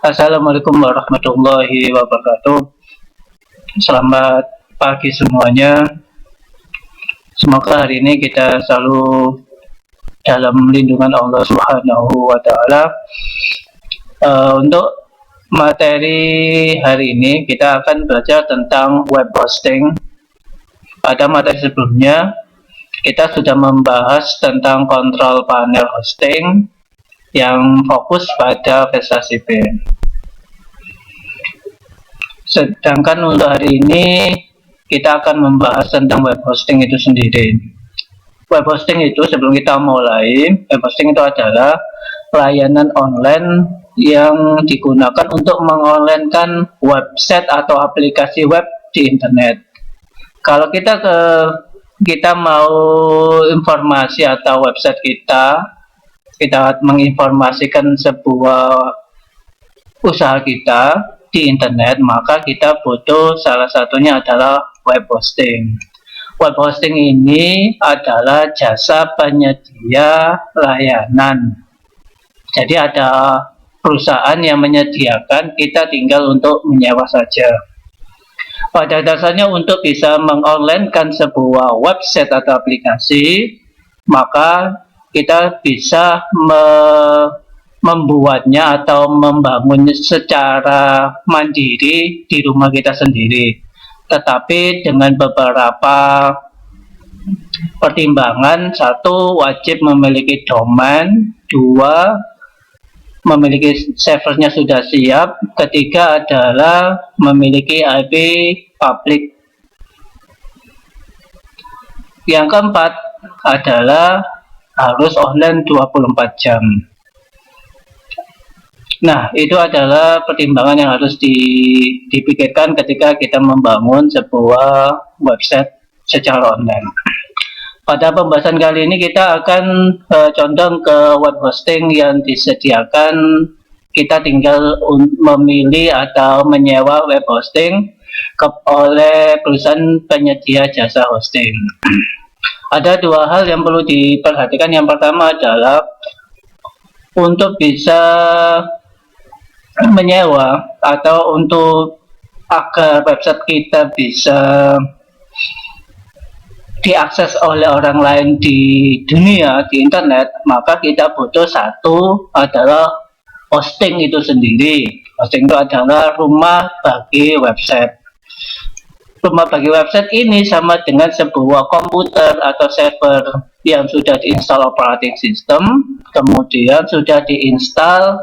Assalamualaikum warahmatullahi wabarakatuh. Selamat pagi semuanya. Semoga hari ini kita selalu dalam lindungan Allah Subhanahu wa Ta'ala. Untuk materi hari ini kita akan belajar tentang web hosting. Pada materi sebelumnya kita sudah membahas tentang kontrol panel hosting yang fokus pada Vesta CP. Sedangkan untuk hari ini kita akan membahas tentang web hosting itu sendiri. Web hosting itu, sebelum kita mulai, web hosting itu adalah layanan online yang digunakan untuk mengonlinekan website atau aplikasi web di internet. Kalau kita mau informasi atau website kita menginformasikan sebuah usaha kita di internet, maka kita butuh salah satunya adalah web hosting. Web hosting ini adalah jasa penyedia layanan. Jadi ada perusahaan yang menyediakan, kita tinggal untuk menyewa saja. Pada dasarnya untuk bisa mengonlinekan sebuah website atau aplikasi, maka kita bisa membuatnya atau membangunnya secara mandiri di rumah kita sendiri. Tetapi dengan beberapa pertimbangan: satu, wajib memiliki domain; dua, memiliki servernya sudah siap; ketiga adalah memiliki IP publik; yang keempat adalah harus online 24 jam. Nah, itu adalah pertimbangan yang harus dipikirkan ketika kita membangun sebuah website secara online. Pada pembahasan kali ini kita akan condong ke web hosting yang disediakan. Kita tinggal memilih atau menyewa web hosting oleh perusahaan penyedia jasa hosting. Ada dua hal yang perlu diperhatikan. Yang pertama adalah untuk bisa menyewa atau untuk agar website kita bisa diakses oleh orang lain di dunia, di internet, maka kita butuh satu adalah hosting itu sendiri. Hosting itu adalah rumah bagi website. Rumah bagi website ini sama dengan sebuah komputer atau server yang sudah diinstal operating system, kemudian sudah diinstal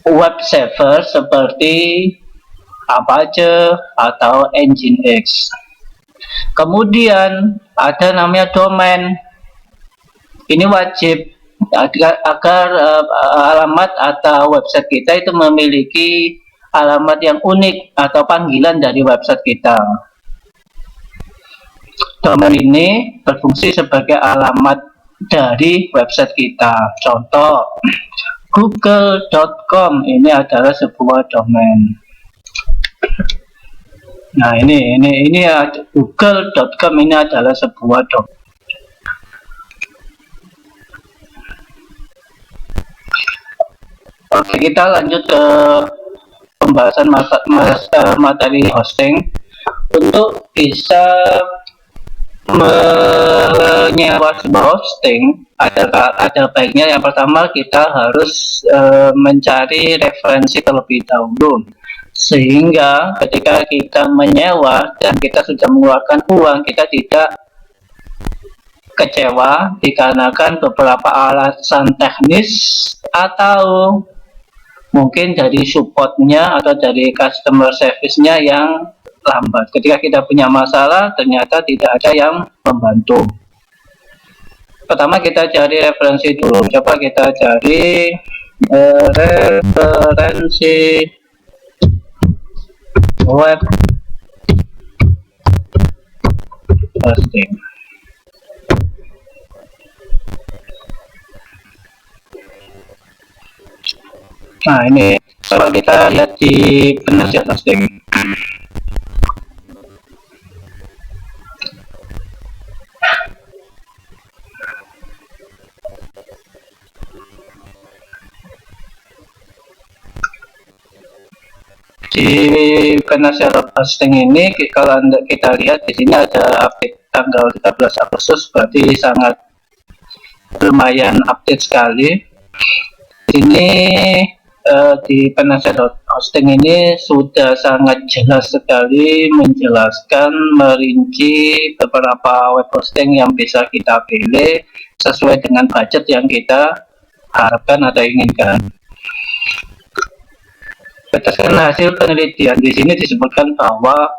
web server seperti Apache atau Nginx. Kemudian ada namanya domain. Ini wajib agar alamat atau website kita itu memiliki alamat yang unik atau panggilan dari website kita. Domain ini berfungsi sebagai alamat dari website kita. Contoh, google.com ini adalah sebuah domain. Nah, ini google.com ini adalah sebuah domain. Oke, kita lanjut ke pembahasan materi hosting. Untuk bisa menyewa sebuah hosting, ada baiknya yang pertama kita harus mencari referensi terlebih dahulu, sehingga ketika kita menyewa dan kita sudah mengeluarkan uang, kita tidak kecewa dikarenakan beberapa alasan teknis atau mungkin dari supportnya atau dari customer service-nya yang lambat. Ketika kita punya masalah, ternyata tidak ada yang membantu. Pertama kita cari referensi dulu. Coba kita cari referensi web hosting. Nah, ini coba kita lihat di penasihat hosting. Di penasihat hosting ini kalau kita lihat di sini ada update tanggal 13 Agustus, berarti sangat lumayan update sekali. Ini di penasihat hosting ini sudah sangat jelas sekali menjelaskan, merinci beberapa web hosting yang bisa kita pilih sesuai dengan budget yang kita harapkan atau inginkan. Berdasarkan hasil penelitian di sini disebutkan bahwa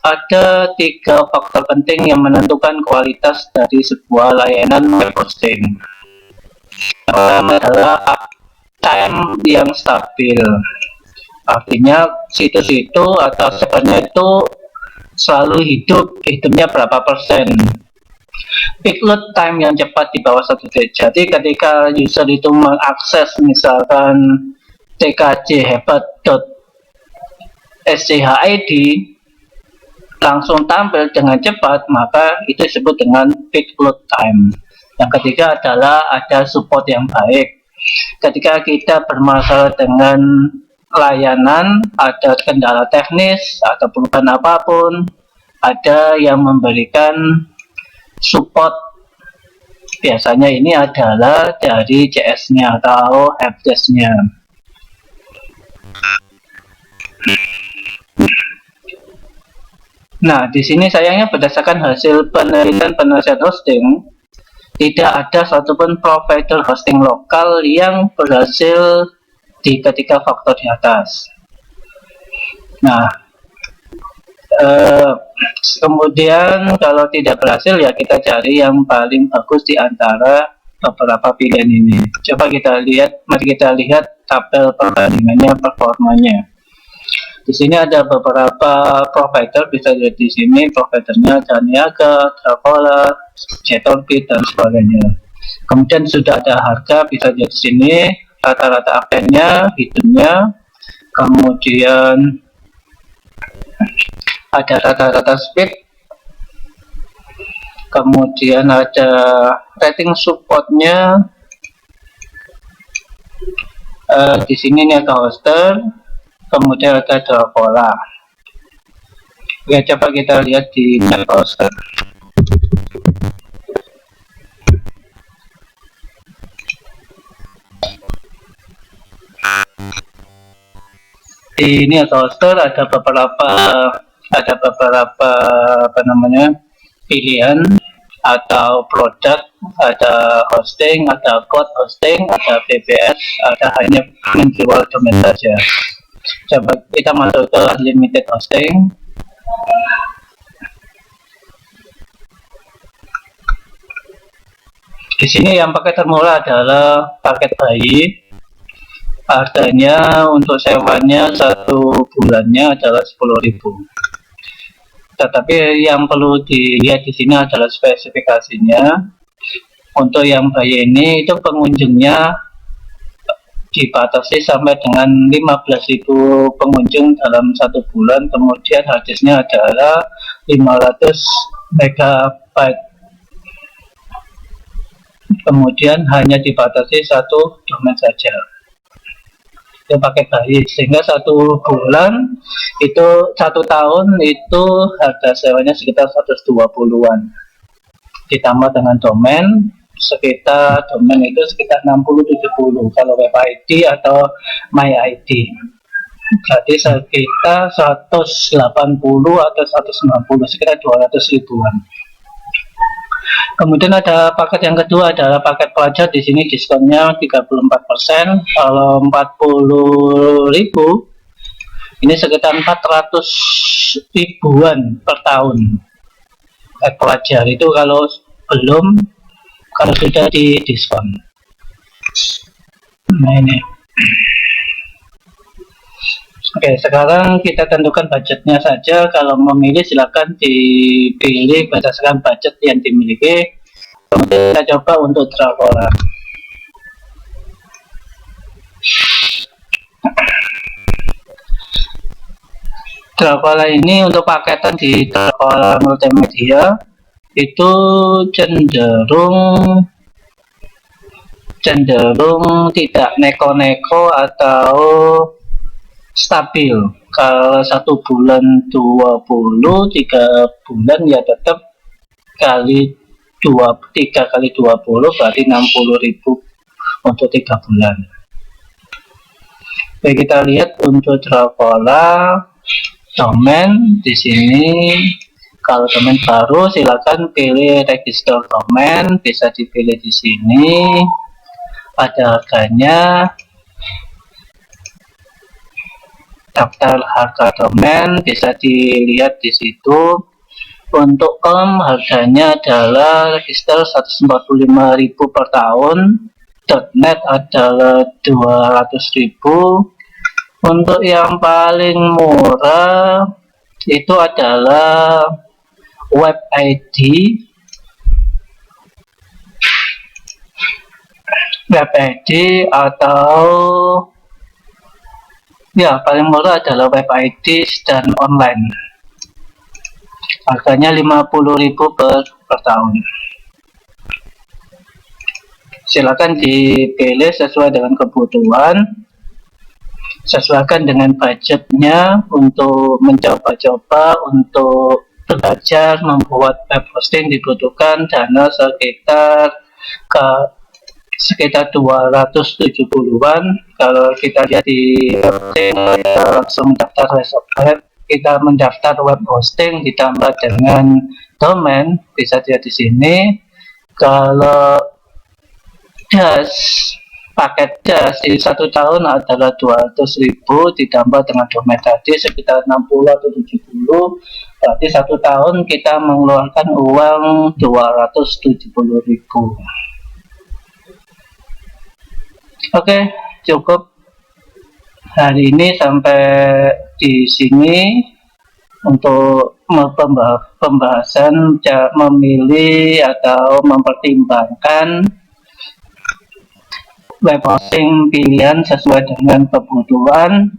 ada 3 faktor penting yang menentukan kualitas dari sebuah layanan web hosting. Pertama adalah uptime yang stabil. Artinya situs itu atau servernya itu selalu hidupnya berapa persen. Peak load time yang cepat di bawah 1 detik. Jadi ketika user itu mengakses misalkan tkchebat.schid langsung tampil dengan cepat, maka itu disebut dengan peak load time. Yang ketiga adalah ada support yang baik. Ketika kita bermasalah dengan layanan, ada kendala teknis atau perubahan apapun, ada yang memberikan support. Biasanya ini adalah dari CS-nya atau helpdesk-nya. Nah, di sini sayangnya berdasarkan hasil penelitian penasihat hosting, tidak ada satupun provider hosting lokal yang berhasil di ketiga faktor di atas. Nah, kemudian kalau tidak berhasil ya kita cari yang paling bagus di antara beberapa pilihan ini. Coba mari kita lihat tabel perbandingannya, performanya. Di sini ada beberapa provider, bisa lihat di sini providernya ada Niaga, Traveler, Jetorbit dan sebagainya. Kemudian sudah ada harga, bisa lihat di sini rata-rata uptime-nya, hidupnya, kemudian ada rata-rata speed, kemudian ada rating supportnya. Di sini ini ada hoster, kemudian ada Dravola. Ya, coba kita lihat di map hoster. Ini ada hoster, ada beberapa pilihan atau produk, ada hosting, ada cloud hosting, ada PBS, ada hanya menjual domain saja. Coba kita masuk ke unlimited hosting. Di sini yang paket termurah adalah paket bayi. Harganya untuk sewanya 1 bulannya adalah 10.000. Tetapi yang perlu dilihat di sini adalah spesifikasinya. Untuk yang bayi ini itu pengunjungnya dibatasi sampai dengan 15.000 pengunjung dalam 1 bulan. Kemudian harddisknya adalah 500 MB. Kemudian hanya dibatasi 1 domain saja. Itu pakai bayi, sehingga 1 bulan itu 1 tahun itu harga sewanya sekitar 120-an, ditambah dengan domain sekitar itu sekitar 60-70 kalau web ID atau my ID, berarti sekitar 180 atau 190, sekitar 200 ribuan. Kemudian ada paket yang kedua adalah paket pelajar. Di sini diskonnya 34%. Kalau 40.000 ini sekitar 400 ribuan per tahun. Paket pelajar itu kalau sudah di diskon. Nah ini. Oke, sekarang kita tentukan budgetnya saja. Kalau memilih silakan dipilih berdasarkan budget yang dimiliki. Kemudian kita coba untuk Dravola. Dravola ini untuk paketan di Dravola Multimedia itu cenderung tidak neko-neko atau stabil. Kalau 1 bulan 20, 3 bulan ya tetap kali 3 kali 20 berarti 60.000 untuk 3 bulan. Oke, kita lihat untuk Dravola domain di sini. Kalau domain baru silakan pilih register domain, bisa dipilih di sini. Ada harganya, daftar harga domain bisa dilihat di situ. Untuk harganya adalah register 145.000 per tahun, .net adalah 200.000. Untuk yang paling murah itu adalah web ID atau ya paling murah adalah web ID dan online. Harganya 50.000 per tahun. Silakan dipilih sesuai dengan kebutuhan, sesuaikan dengan budgetnya. Untuk mencoba-coba untuk belajar membuat web hosting dibutuhkan dana sekitar 270-an. Kalau kita lihat di langsung mendaftar software, kita mendaftar web hosting ditambah dengan domain, bisa dilihat di sini. Kalau paket jas di 1 tahun adalah 200.000 ditambah dengan domain tadi sekitar 60 atau 70, berarti 1 tahun kita mengeluarkan uang 270.000. Oke, cukup hari ini sampai di sini untuk pembahasan memilih atau mempertimbangkan web hosting pilihan sesuai dengan kebutuhan.